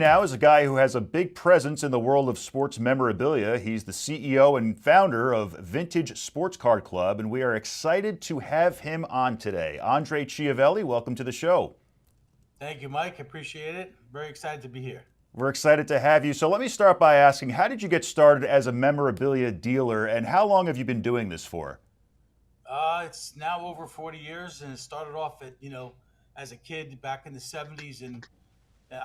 me now is a guy who has a big presence in the world of sports memorabilia. He's the CEO and founder of Vintage Sports Card Club, and we are excited to have him on today. ONNJ Chiavelli, welcome to the show. Thank you, Mike. Appreciate it. Very excited to be here. We're excited to have you. So let me start by asking, how did you get started as a memorabilia dealer, and how long have you been doing this for? It's now over 40 years, and it started off at, as a kid back in the 70s, and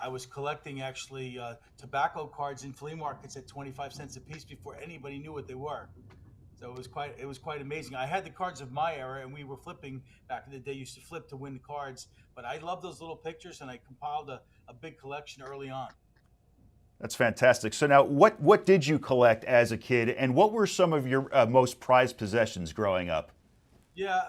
I was collecting actually tobacco cards in flea markets at 25 cents a piece before anybody knew what they were. So it was quite amazing. I had the cards of my era, and we were flipping back in the day. Used to flip to win the cards, but I love those little pictures, and I compiled a big collection early on. That's fantastic. So now, what did you collect as a kid, and what were some of your most prized possessions growing up? Yeah,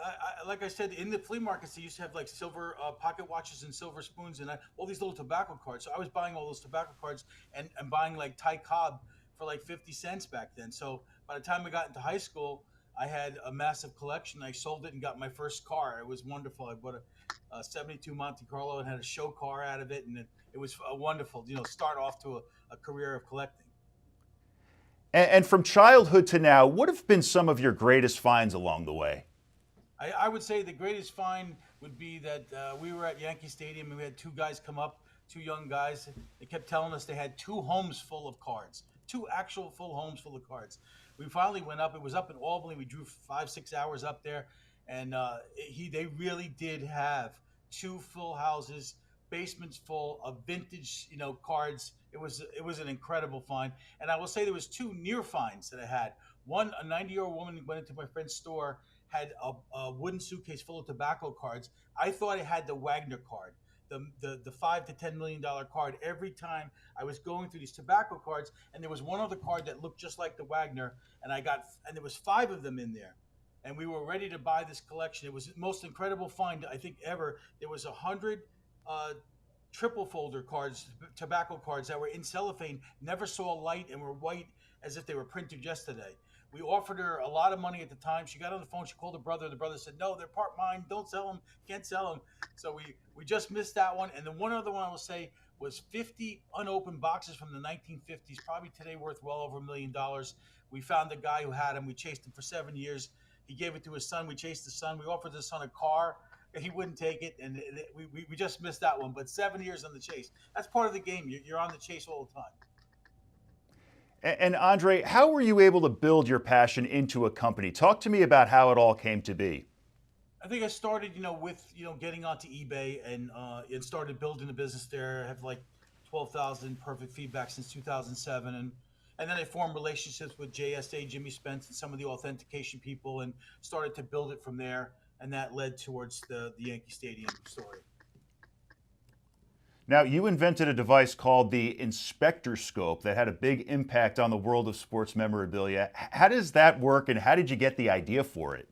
like I said, in the flea markets, they used to have like silver pocket watches and silver spoons and all these little tobacco cards. So I was buying all those tobacco cards and buying like Ty Cobb for like 50 cents back then. So by the time I got into high school, I had a massive collection. I sold it and got my first car. It was wonderful. I bought a 72 Monte Carlo and had a show car out of it. And it was a wonderful, start off to a career of collecting. And from childhood to now, what have been some of your greatest finds along the way? I would say the greatest find would be that we were at Yankee Stadium and we had two guys come up, two young guys. They kept telling us they had two homes full of cards, two actual full homes full of cards. We finally went up. It was up in Albany. We drove 5-6 hours up there, and they really did have two full houses, basements full of vintage, cards. It was an incredible find. And I will say there was two near finds that I had. One, a 90-year-old woman went into my friend's store, had a wooden suitcase full of tobacco cards. I thought it had the Wagner card, the $5 to $10 million card. Every time I was going through these tobacco cards, and there was one other card that looked just like the Wagner, and there was 5 of them in there, and we were ready to buy this collection. It was the most incredible find I think ever. There was 100 triple folder cards, tobacco cards that were in cellophane, never saw light, and were white as if they were printed yesterday. We offered her a lot of money at the time. She got on the phone. She called her brother. The brother said, "No, they're part mine. Don't sell them. Can't sell them." So we just missed that one. And then one other one I will say was 50 unopened boxes from the 1950s, probably today worth well over $1 million. We found the guy who had them. We chased him for 7 years. He gave it to his son. We chased the son. We offered the son a car. He wouldn't take it, and we just missed that one. But 7 years on the chase. That's part of the game. You're on the chase all the time. And Andre, how were you able to build your passion into a company? Talk to me about how it all came to be. I think I started, with getting onto eBay and started building a business there. I have like 12,000 perfect feedback since 2007, and then I formed relationships with JSA, Jimmy Spence, and some of the authentication people, and started to build it from there. And that led towards the Yankee Stadium story. Now, you invented a device called the Inspector Scope that had a big impact on the world of sports memorabilia. How does that work, and how did you get the idea for it?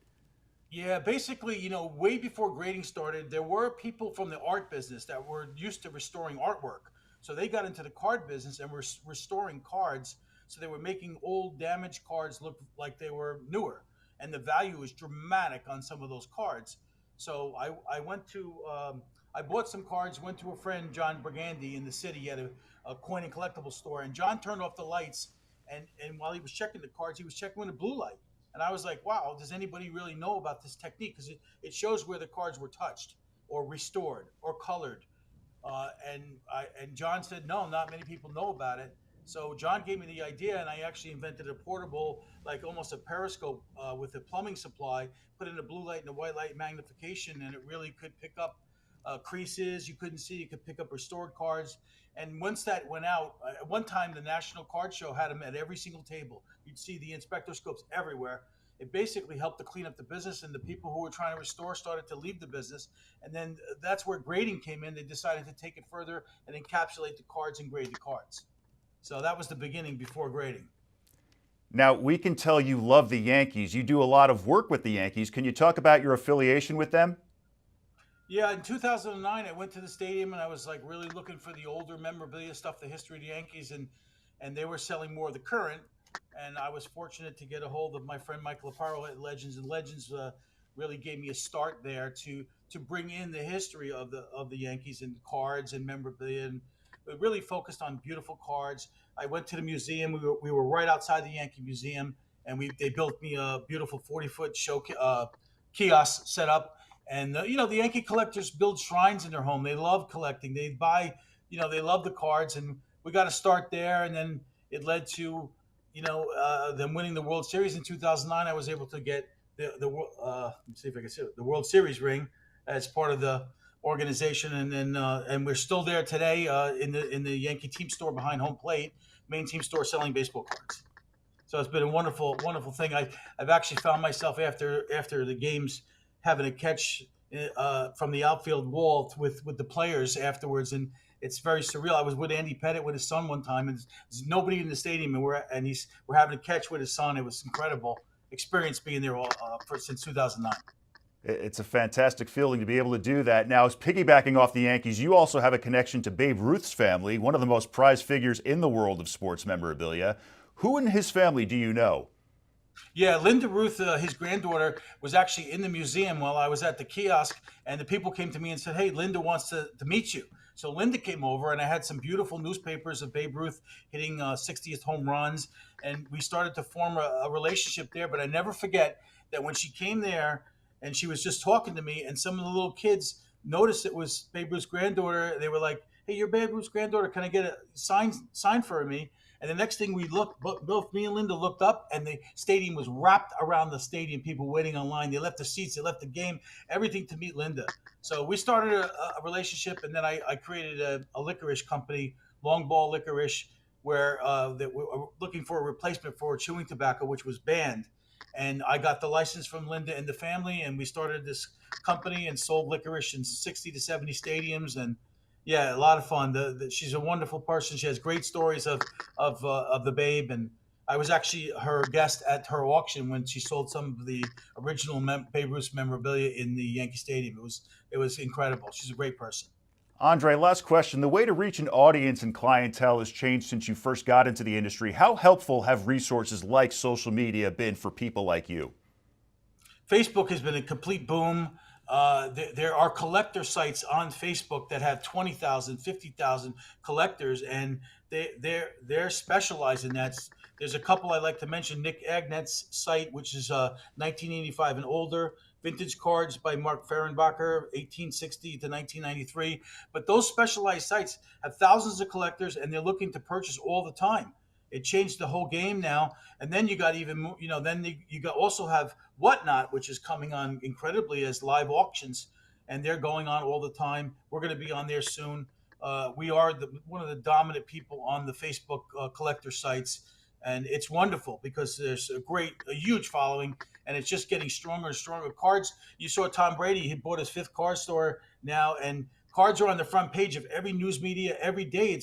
Yeah, basically, way before grading started, there were people from the art business that were used to restoring artwork. So they got into the card business and were restoring cards. So they were making old damaged cards look like they were newer. And the value was dramatic on some of those cards. So I went to... I bought some cards, went to a friend, John Burgandy, in the city. He had a coin and collectible store. And John turned off the lights. And while he was checking the cards, he was checking with a blue light. And I was like, wow, does anybody really know about this technique? Because it shows where the cards were touched or restored or colored. And John said, no, not many people know about it. So John gave me the idea, and I actually invented a portable, like almost a periscope with a plumbing supply, put in a blue light and a white light magnification, and it really could pick up creases you couldn't see. You could pick up restored cards. And once that went out, at one time the National Card Show had them at every single table. You'd see the Inspector Scopes everywhere. It basically helped to clean up the business, and the people who were trying to restore started to leave the business. And then that's where grading came in. They decided to take it further and encapsulate the cards and grade the cards. So that was the beginning before grading. Now, we can tell you love the Yankees. You do a lot of work with the Yankees. Can you talk about your affiliation with them? Yeah, in 2009, I went to the stadium and I was like really looking for the older memorabilia stuff, the history of the Yankees, and they were selling more of the current. And I was fortunate to get a hold of my friend Michael Aparo at Legends, and Legends really gave me a start there to bring in the history of the Yankees and cards and memorabilia. And we really focused on beautiful cards. I went to the museum. We were right outside the Yankee Museum, and they built me a beautiful 40-foot show kiosk set up. And the Yankee collectors build shrines in their home. They love collecting. They buy, they love the cards, and we got to start there. And then it led to, them winning the World Series in 2009. I was able to get let me see if I can see it, the World Series ring as part of the organization, and then and we're still there today in the Yankee team store behind home plate, main team store selling baseball cards. So it's been a wonderful, wonderful thing. I've actually found myself after the games having a catch from the outfield wall with the players afterwards, and it's very surreal. I was with Andy Pettit with his son one time, and there's nobody in the stadium, and we're having a catch with his son. It was incredible experience being there since 2009. It's a fantastic feeling to be able to do that. Now, as piggybacking off the Yankees, you also have a connection to Babe Ruth's family, one of the most prized figures in the world of sports memorabilia. Who in his family do you know? Yeah, Linda Ruth, his granddaughter, was actually in the museum while I was at the kiosk, and the people came to me and said, "Hey, Linda wants to meet you." So Linda came over, and I had some beautiful newspapers of Babe Ruth hitting 60th home runs, and we started to form a relationship there. But I never forget that when she came there, and she was just talking to me, and some of the little kids noticed it was Babe Ruth's granddaughter. They were like, "Hey, you're Babe Ruth's granddaughter. Can I get a sign for me?" And the next thing we looked, both me and Linda looked up, and the stadium was wrapped around the stadium. People waiting online. They left the seats. They left the game. Everything to meet Linda. So we started a relationship, and then I created a licorice company, Long Ball Licorice, where that we were looking for a replacement for chewing tobacco, which was banned. And I got the license from Linda and the family, and we started this company and sold licorice in 60 to 70 stadiums. And yeah, a lot of fun. She's a wonderful person. She has great stories of the Babe, and I was actually her guest at her auction when she sold some of the original Babe Ruth memorabilia in the Yankee Stadium. It was incredible. She's a great person. Andre, last question. The way to reach an audience and clientele has changed since you first got into the industry. How helpful have resources like social media been for people like you? Facebook has been a complete boom. There are collector sites on Facebook that have 20,000, 50,000 collectors, and they're specialized in that. There's a couple I like to mention. Nick Agnet's site, which is 1985 and older, vintage cards by Mark Fehrenbacher, 1860 to 1993. But those specialized sites have thousands of collectors, and they're looking to purchase all the time. It changed the whole game now. And then you got also have Whatnot, which is coming on incredibly as live auctions, and they're going on all the time. We're going to be on there soon. We are one of the dominant people on the Facebook collector sites, and it's wonderful because there's a huge following, and it's just getting stronger and stronger. Cards, you saw Tom Brady, he bought his 5th card store now, and cards are on the front page of every news media every day. You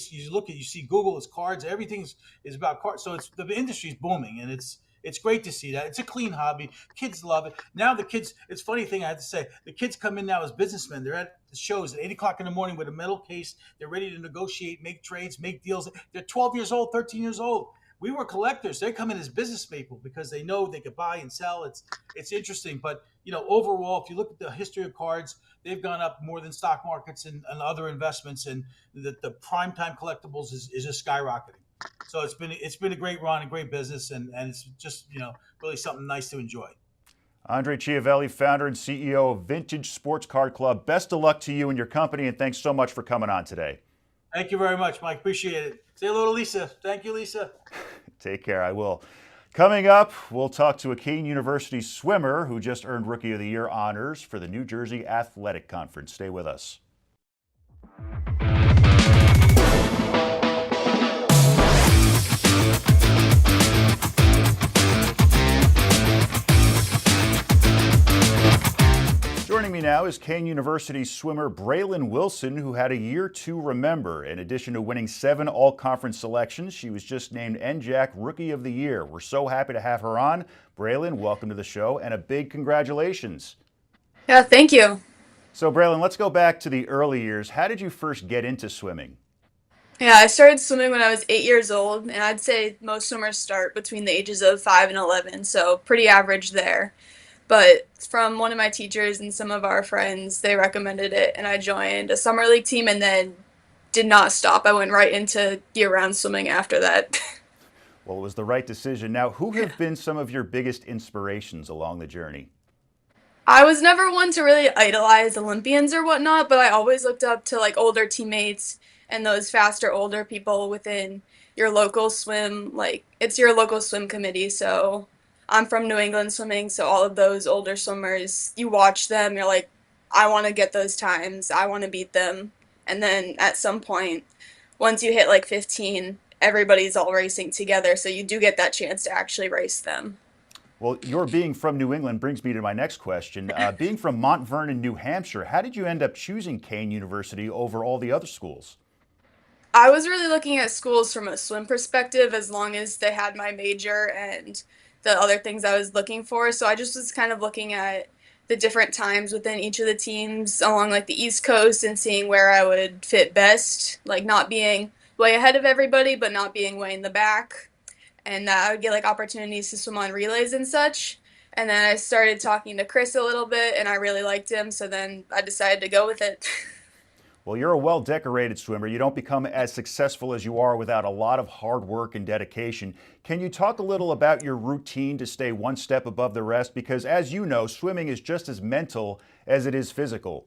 see Google, it's cards. Everything is about cards. So the industry's booming, and it's great to see that. It's a clean hobby. Kids love it. Now the kids, it's a funny thing I have to say, the kids come in now as businessmen. They're at the shows at 8 o'clock in the morning with a metal case. They're ready to negotiate, make trades, make deals. They're 12 years old, 13 years old. We were collectors. They come in as business people because they know they could buy and sell. It's interesting. But, overall, if you look at the history of cards, they've gone up more than stock markets and other investments, and the primetime collectibles is just skyrocketing. So it's been a great run, a great business, and it's just really something nice to enjoy. Andre Chiavelli, founder and CEO of Vintage Sports Card Club. Best of luck to you and your company, and thanks so much for coming on today. Thank you very much, Mike. Appreciate it. Say hello to Lisa. Thank you, Lisa. Take care. I will. Coming up, we'll talk to a Kean University swimmer who just earned Rookie of the Year honors for the New Jersey Athletic Conference. Stay with us. Joining me now is Kean University swimmer Braelyn Wilson, who had a year to remember. In addition to winning 7 all-conference selections, she was just named NJAC Rookie of the Year. We're so happy to have her on. Braelyn, welcome to the show, and a big congratulations. Yeah, thank you. So Braelyn, let's go back to the early years. How did you first get into swimming? Yeah, I started swimming when I was 8 years old, and I'd say most swimmers start between the ages of 5 and 11, so pretty average there. But from one of my teachers and some of our friends, they recommended it, and I joined a summer league team and then did not stop. I went right into year-round swimming after that. Well, it was the right decision. Now, who have been some of your biggest inspirations along the journey? I was never one to really idolize Olympians or whatnot, but I always looked up to like older teammates and those faster, older people within your local swim. Like, it's your local swim committee. So I'm from New England swimming, so all of those older swimmers, you watch them, you're like, I want to get those times, I want to beat them. And then at some point, once you hit like 15, everybody's all racing together, so you do get that chance to actually race them. Well, your being from New England brings me to my next question. Being from Mount Vernon, New Hampshire, how did you end up choosing Kean University over all the other schools? I was really looking at schools from a swim perspective as long as they had my major and the other things I was looking for. So I just was kind of looking at the different times within each of the teams along like the East Coast and seeing where I would fit best, like not being way ahead of everybody, but not being way in the back. And that I would get like opportunities to swim on relays and such. And then I started talking to Chris a little bit and I really liked him. So then I decided to go with it. Well, you're a well-decorated swimmer. You don't become as successful as you are without a lot of hard work and dedication. Can you talk a little about your routine to stay one step above the rest? Because as you know, swimming is just as mental as it is physical.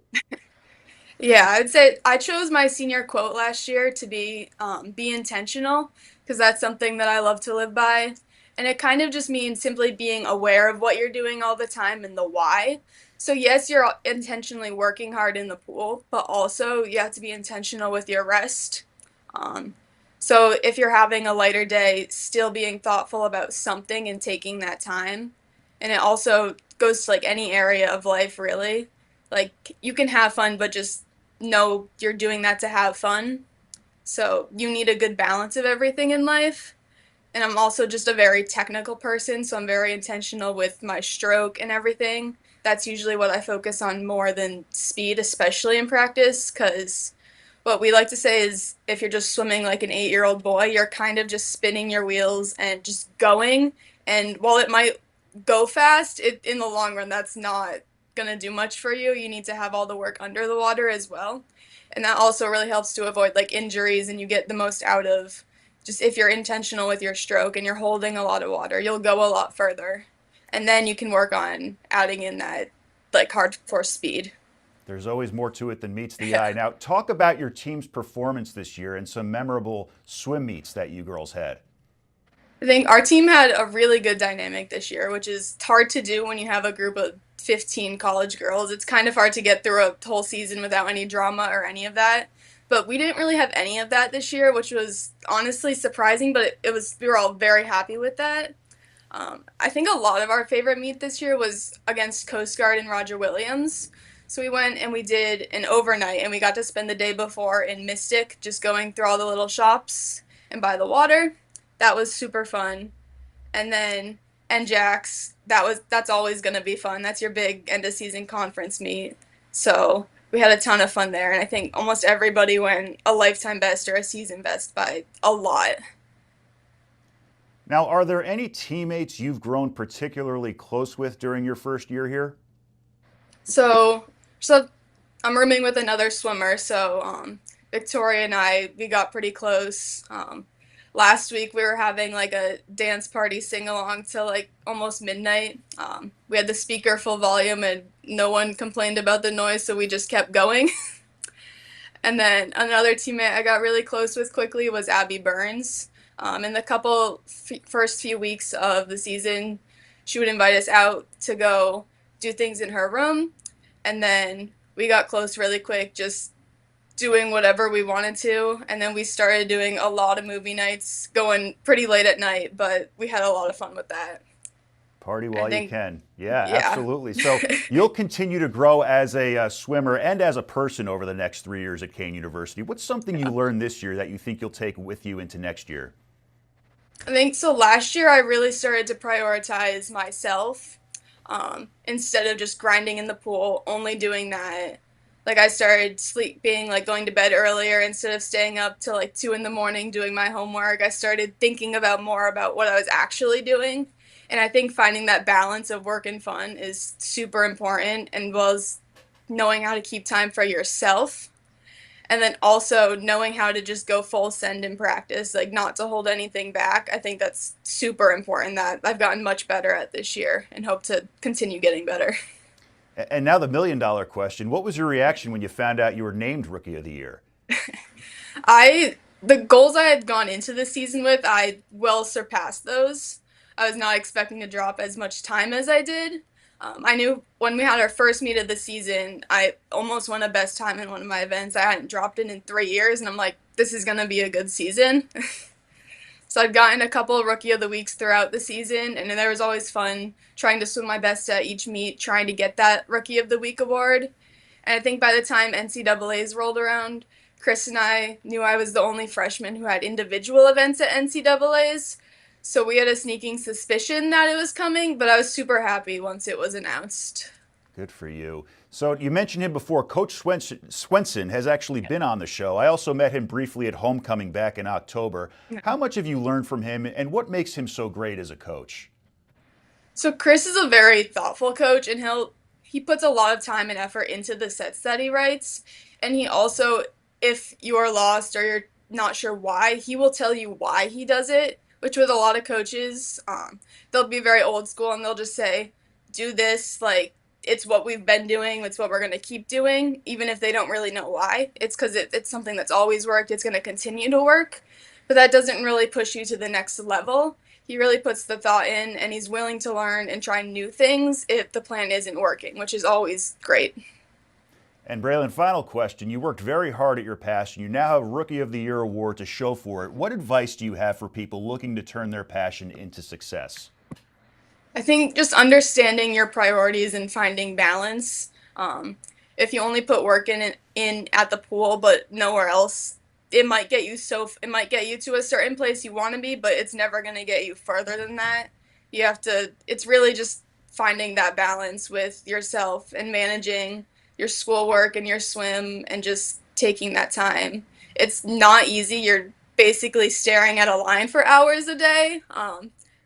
Yeah, I'd say I chose my senior quote last year to be intentional because that's something that I love to live by. And it kind of just means simply being aware of what you're doing all the time and the why. So yes, you're intentionally working hard in the pool, but also you have to be intentional with your rest. Um, so if you're having a lighter day, still being thoughtful about something and taking that time. And it also goes to like any area of life, really. Like you can have fun, but just know you're doing that to have fun. So you need a good balance of everything in life. And I'm also just a very technical person, so I'm very intentional with my stroke and everything. That's usually what I focus on more than speed, especially in practice, because what we like to say is if you're just swimming like an 8-year-old boy, you're kind of just spinning your wheels and just going. And while it might go fast, in the long run, that's not going to do much for you. You need to have all the work under the water as well. And that also really helps to avoid like injuries and you get the most out of just if you're intentional with your stroke and you're holding a lot of water, you'll go a lot further. And then you can work on adding in that like hardcore speed. There's always more to it than meets the eye. Now, talk about your team's performance this year and some memorable swim meets that you girls had. I think our team had a really good dynamic this year, which is hard to do when you have a group of 15 college girls. It's kind of hard to get through a whole season without any drama or any of that. But we didn't really have any of that this year, which was honestly surprising, but it was we were all very happy with that. I think a lot of our favorite meet this year was against Coast Guard and Roger Williams. So we went and we did an overnight, and we got to spend the day before in Mystic, just going through all the little shops and by the water. That was super fun. And then NJAC's, that's always going to be fun. That's your big end of season conference meet. So we had a ton of fun there, and I think almost everybody went a lifetime best or a season best by a lot. Now, are there any teammates you've grown particularly close with during your first year here? So I'm rooming with another swimmer, so Victoria and we got pretty close. Last week we were having like a dance party sing along till like almost midnight. We had the speaker full volume and no one complained about the noise, so we just kept going. And then another teammate I got really close with quickly was Abby Burns. In the first few weeks of the season, she would invite us out to go do things in her room, and then we got close really quick, just doing whatever we wanted to. And then we started doing a lot of movie nights, going pretty late at night, but we had a lot of fun with that. Party while you can. Yeah, Yeah. absolutely. So you'll continue to grow as a swimmer and as a person over the next 3 years at Kean University. What's something you learned this year that you think you'll take with you into next year? I think so. Last year, I really started to prioritize myself instead of just grinding in the pool, only doing that. Like I started sleeping, like going to bed earlier instead of staying up till like 2 in the morning doing my homework. I started thinking about more about what I was actually doing. And I think finding that balance of work and fun is super important, and well as knowing how to keep time for yourself. And then also knowing how to just go full send in practice, like not to hold anything back. I think that's super important that I've gotten much better at this year and hope to continue getting better. And now the $1 million question. What was your reaction when you found out you were named Rookie of the Year? The goals I had gone into the season with, I well surpassed those. I was not expecting to drop as much time as I did. I knew when we had our first meet of the season, I almost won a best time in one of my events. I hadn't dropped it in 3 years, and I'm like, this is going to be a good season. So I've gotten a couple of Rookie of the Weeks throughout the season, and there was always fun trying to swim my best at each meet, trying to get that Rookie of the Week award. And I think by the time NCAA's rolled around, Chris and I knew I was the only freshman who had individual events at NCAA's. So we had a sneaking suspicion that it was coming, but I was super happy once it was announced. Good for you. So you mentioned him before. Coach Swenson has actually been on the show. I also met him briefly at homecoming back in October. How much have you learned from him, and what makes him so great as a coach? So Chris is a very thoughtful coach, and he puts a lot of time and effort into the sets that he writes. And he also, if you're lost or you're not sure why, he will tell you why he does it, which with a lot of coaches, they'll be very old school and they'll just say, do this, like, it's what we've been doing, it's what we're going to keep doing, even if they don't really know why. It's because it's something that's always worked, it's going to continue to work. But that doesn't really push you to the next level. He really puts the thought in, and he's willing to learn and try new things if the plan isn't working, which is always great. And Braelyn, final question. You worked very hard at your passion. You now have a Rookie of the Year award to show for it. What advice do you have for people looking to turn their passion into success? I think just understanding your priorities and finding balance. If you only put work in at the pool but nowhere else, it might get you to a certain place you want to be, but it's never going to get you further than that. It's really just finding that balance with yourself and managing your schoolwork and your swim and just taking that time. It's not easy. You're basically staring at a line for hours a day.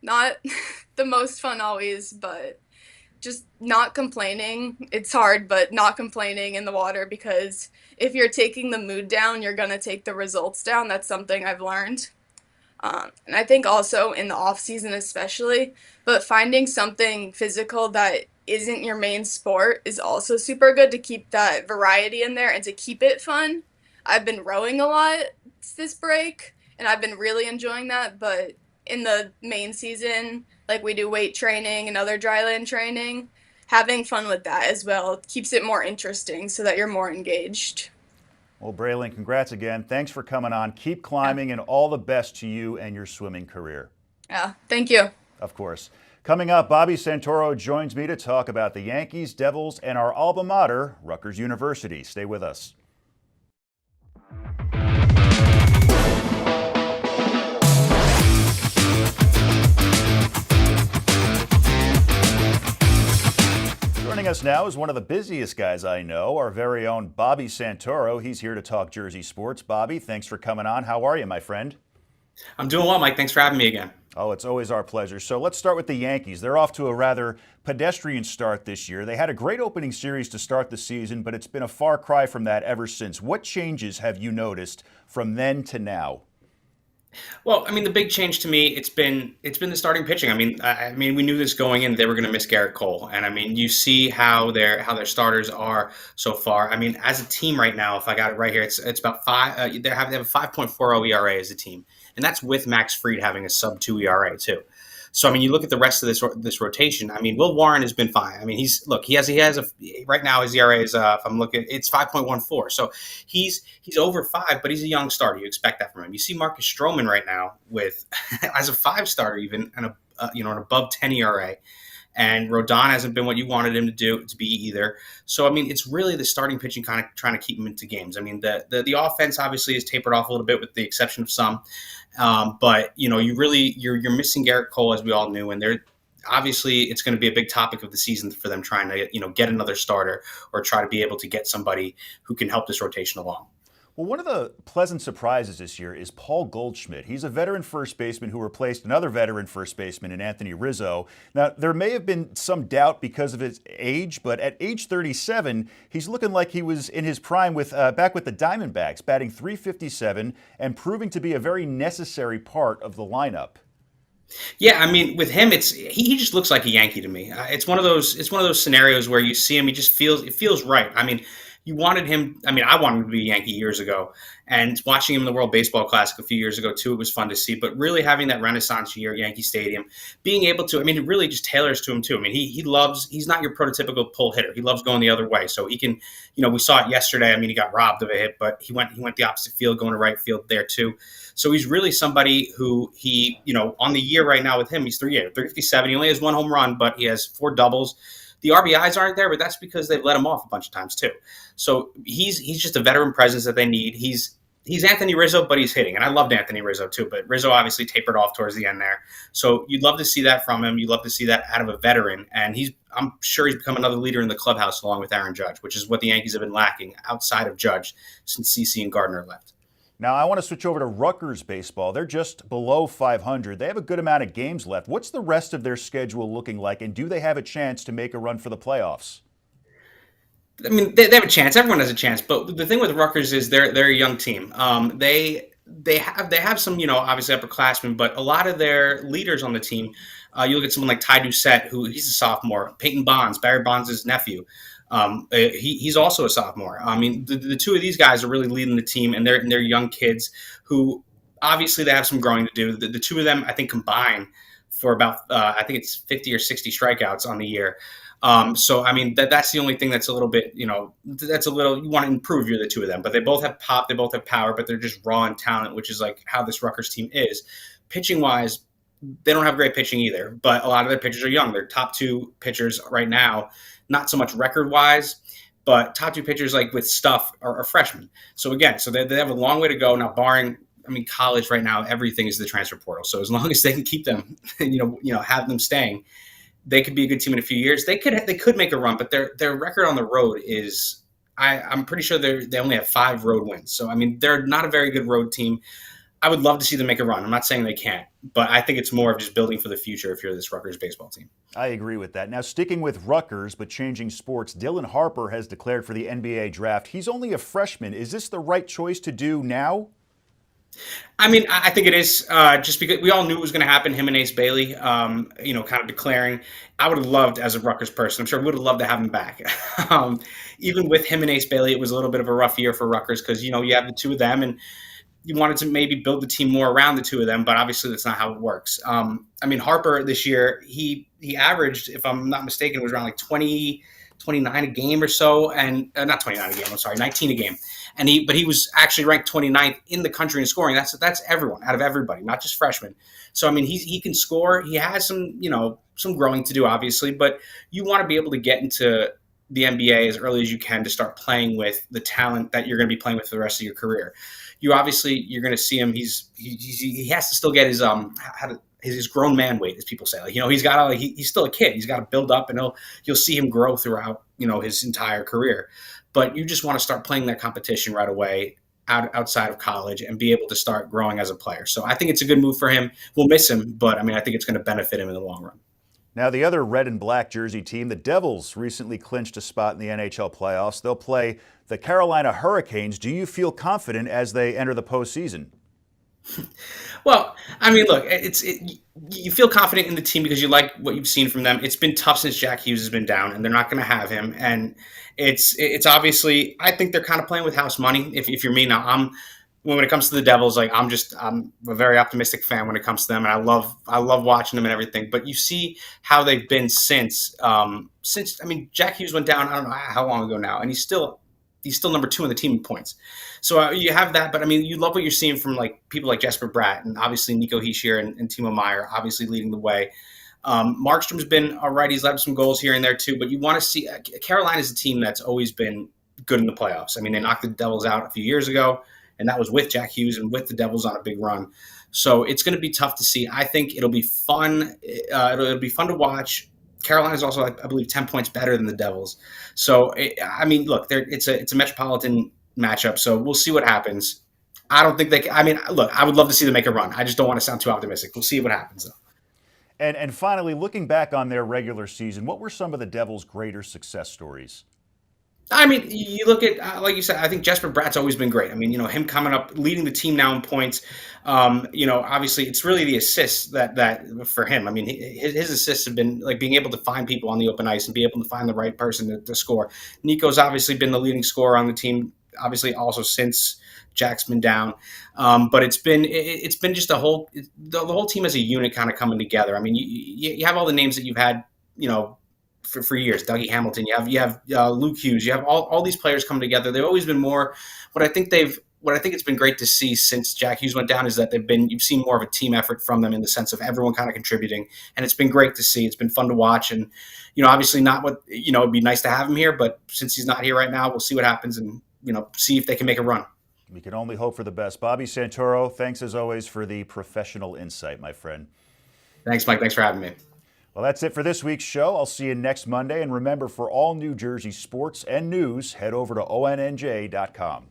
Not the most fun always, but just not complaining. It's hard, but not complaining in the water, because if you're taking the mood down, you're going to take the results down. That's something I've learned. And I think also in the off season especially, but finding something physical that isn't your main sport is also super good to keep that variety in there and to keep it fun. I've been rowing a lot this break, and I've been really enjoying that, but in the main season, like we do weight training and other dryland training, having fun with that as well keeps it more interesting so that you're more engaged. Well, Braelyn, congrats again. Thanks for coming on. Keep climbing, and all the best to you and your swimming career. Yeah, thank you. Of course. Coming up, Bobby Santoro joins me to talk about the Yankees, Devils, and our alma mater, Rutgers University. Stay with us. Joining us now is one of the busiest guys I know, our very own Bobby Santoro. He's here to talk Jersey sports. Bobby, thanks for coming on. How are you, my friend? I'm doing well, Mike. Thanks for having me again. Oh, it's always our pleasure. So let's start with the Yankees. They're off to a rather pedestrian start this year. They had a great opening series to start the season, but it's been a far cry from that ever since. What changes have you noticed from then to now? Well, I mean, the big change to me, it's been the starting pitching. I mean, we knew this going in; they were going to miss Garrett Cole, and I mean, you see how their starters are so far. I mean, as a team right now, if I got it right here, it's about five. They have a 5.40 ERA as a team, and that's with Max Fried having a sub-2 ERA too. So I mean, you look at the rest of this rotation. I mean, Will Warren has been fine. I mean, he has a right now his ERA is if I'm looking, it's 5.14. So he's over 5, but he's a young starter. You expect that from him. You see Marcus Stroman right now with as a 5 starter even and an above 10 ERA. And Rodon hasn't been what you wanted him to be either. So, I mean, it's really the starting pitching kind of trying to keep him into games. I mean, the offense obviously has tapered off a little bit with the exception of some. But, you're missing Garrett Cole, as we all knew. And obviously it's going to be a big topic of the season for them trying to, get another starter or try to be able to get somebody who can help this rotation along. Well, one of the pleasant surprises this year is Paul Goldschmidt. He's a veteran first baseman who replaced another veteran first baseman in Anthony Rizzo. Now, there may have been some doubt because of his age, but at age 37, he's looking like he was in his prime back with the Diamondbacks, batting .357 and proving to be a very necessary part of the lineup. Yeah, I mean, with him, he just looks like a Yankee to me. It's one of those scenarios where you see him, it feels right. I mean, you wanted him. I mean, I wanted him to be a Yankee years ago, and watching him in the World Baseball Classic a few years ago too, it was fun to see. But really having that Renaissance year at Yankee Stadium, being able to, I mean, it really just tailors to him too. I mean, he's not your prototypical pull hitter. He loves going the other way, so he can. We saw it yesterday. I mean, he got robbed of a hit, but he went the opposite field, going to right field there too. So he's really somebody who on the year right now with him, he's 357. He only has one home run, but he has 4 doubles. The RBIs aren't there, but that's because they've let him off a bunch of times too. So he's just a veteran presence that they need. He's Anthony Rizzo, but he's hitting. And I loved Anthony Rizzo too, but Rizzo obviously tapered off towards the end there. So you'd love to see that from him. You'd love to see that out of a veteran. And I'm sure he's become another leader in the clubhouse along with Aaron Judge, which is what the Yankees have been lacking outside of Judge since CeCe and Gardner left. Now, I want to switch over to Rutgers baseball. They're just below 500. They have a good amount of games left. What's the rest of their schedule looking like, and do they have a chance to make a run for the playoffs? I mean, they have a chance. Everyone has a chance. But the thing with Rutgers is they're a young team. They have some, obviously upperclassmen, but a lot of their leaders on the team, you look at someone like Ty Doucette, he's a sophomore. Peyton Bonds, Barry Bonds' nephew. He's also a sophomore. I mean, the two of these guys are really leading the team, and they're young kids who obviously they have some growing to do. The two of them, I think, combine for about I think it's 50 or 60 strikeouts on the year. So I mean that's the only thing that's a little bit you want to improve. You're the two of them, but they both have pop, they both have power, but they're just raw in talent, which is like how this Rutgers team is. Pitching wise, they don't have great pitching either, but a lot of their pitchers are young. Their top 2 pitchers right now, not so much record-wise, but top 2 pitchers like with stuff are freshmen. So again, they have a long way to go now. Barring, I mean, college right now, everything is the transfer portal. So as long as they can keep them, have them staying, they could be a good team in a few years. They could make a run, but their record on the road is, I'm pretty sure they only have 5 road wins. So I mean, they're not a very good road team. I would love to see them make a run. I'm not saying they can't, but I think it's more of just building for the future if you're this Rutgers baseball team. I agree with that. Now, sticking with Rutgers, but changing sports, Dylan Harper has declared for the NBA draft. He's only a freshman. Is this the right choice to do now? I mean, I think it is just because we all knew it was going to happen. Him and Ace Bailey, kind of declaring. I would have loved, as a Rutgers person, I'm sure would have loved to have him back. Even with him and Ace Bailey, it was a little bit of a rough year for Rutgers because, you have the two of them and you wanted to maybe build the team more around the two of them, but obviously that's not how it works. I mean, Harper this year, he averaged, if I'm not mistaken, it was around like 29 a game or so, and not 29 a game, I'm sorry, 19 a game. But he was actually ranked 29th in the country in scoring. That's everyone, out of everybody, not just freshmen. So, I mean, he can score. He has some growing to do, obviously, but you want to be able to get into the NBA as early as you can to start playing with the talent that you're going to be playing with for the rest of your career. You're going to see him. He has to still get his grown man weight, as people say. Like, he's still a kid. He's got to build up, and you'll see him grow throughout, his entire career. But you just want to start playing that competition right away outside of college and be able to start growing as a player. So I think it's a good move for him. We'll miss him, but I mean, I think it's going to benefit him in the long run. Now, the other red and black jersey team, the Devils, recently clinched a spot in the NHL playoffs. They'll play the Carolina Hurricanes. Do you feel confident as they enter the postseason? Well, I mean, look, you feel confident in the team because you like what you've seen from them. It's been tough since Jack Hughes has been down, and they're not going to have him. And it's obviously, I think they're kind of playing with house money. If you're me now, when it comes to the Devils, like I'm a very optimistic fan when it comes to them, and I love watching them and everything. But you see how they've been since I mean, Jack Hughes went down, I don't know how long ago now, and he's still number 2 in the team in points. So you have that, but I mean, you love what you're seeing from like people like Jesper Bratt and obviously Nico Hischier and Timo Meier obviously leading the way. Markstrom's been all right. He's led some goals here and there too, but you want to see Carolina's a team that's always been good in the playoffs. I mean, they knocked the Devils out a few years ago, and that was with Jack Hughes and with the Devils on a big run. So it's going to be tough to see. I think it'll be fun. It'll be fun to watch. Carolina's also, I believe, 10 points better than the Devils. So, I mean, look, it's a metropolitan matchup. So we'll see what happens. I don't think I mean, look, I would love to see them make a run. I just don't want to sound too optimistic. We'll see what happens, though. And finally, looking back on their regular season, what were some of the Devils' greater success stories? I mean, you look at, like you said, I think Jesper Bratt's always been great. I mean, him coming up, leading the team now in points. Obviously, it's really the assists that for him. I mean, his assists have been like being able to find people on the open ice and be able to find the right person to score. Nico's obviously been the leading scorer on the team, obviously also since Jack's been down. But it's been just the whole team as a unit kind of coming together. I mean, you have all the names that you've had, for years. Dougie Hamilton, you have Luke Hughes, you have all these players coming together. They've always been more. What I think it's been great to see since Jack Hughes went down is that you've seen more of a team effort from them in the sense of everyone kind of contributing, and it's been great to see. It's been fun to watch, and obviously not what it'd be nice to have him here, but since he's not here right now, we'll see what happens and see if they can make a run. We can only hope for the best. Bobby Santoro, thanks as always for the professional insight, my friend. Thanks, Mike. Thanks for having me. Well, that's it for this week's show. I'll see you next Monday. And remember, for all New Jersey sports and news, head over to ONNJ.com.